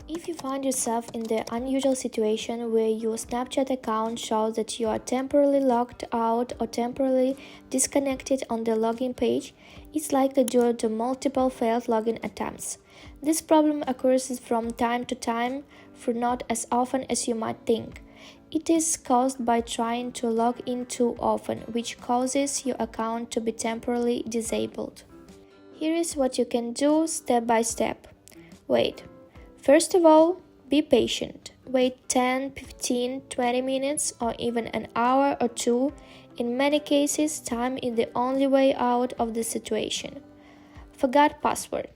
If you find yourself in the unusual situation where your Snapchat account shows that you are temporarily logged out or temporarily disconnected on the login page, it's likely due to multiple failed login attempts. This problem occurs from time to time, for not as often as you might think. It is caused by trying to log in too often, which causes your account to be temporarily disabled. Here is what you can do step by step. Wait. First of all, be patient. Wait 10, 15, 20 minutes or even an hour or two. In many cases, time is the only way out of the situation. Forgot password.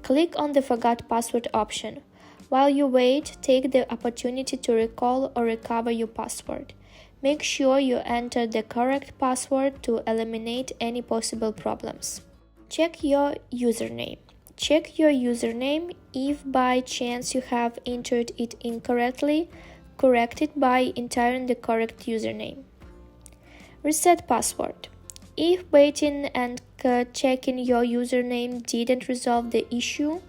Click on the Forgot Password option. While you wait, take the opportunity to recall or recover your password. Make sure you enter the correct password to eliminate any possible problems. Check your username. Check your username. If by chance you have entered it incorrectly, correct it by entering the correct username. Reset password. If waiting and checking your username didn't resolve the issue,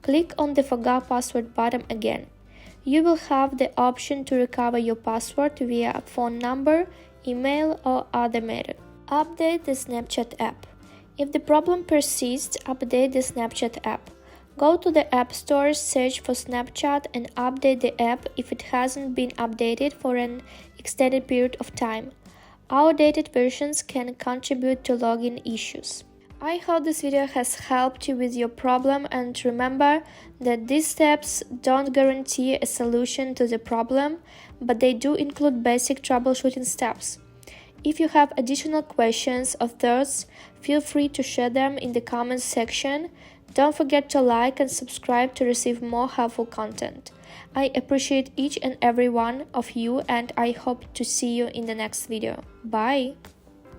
click on the Forgot Password button again. You will have the option to recover your password via phone number, email, or other method. Update the Snapchat app. If the problem persists, update the Snapchat app. Go to the App Store, search for Snapchat, and update the app if it hasn't been updated for an extended period of time. Outdated versions can contribute to login issues. I hope this video has helped you with your problem, and remember that these steps don't guarantee a solution to the problem, but they do include basic troubleshooting steps. If you have additional questions or thoughts, feel free to share them in the comments section. Don't forget to like and subscribe to receive more helpful content. I appreciate each and every one of you, and I hope to see you in the next video. Bye!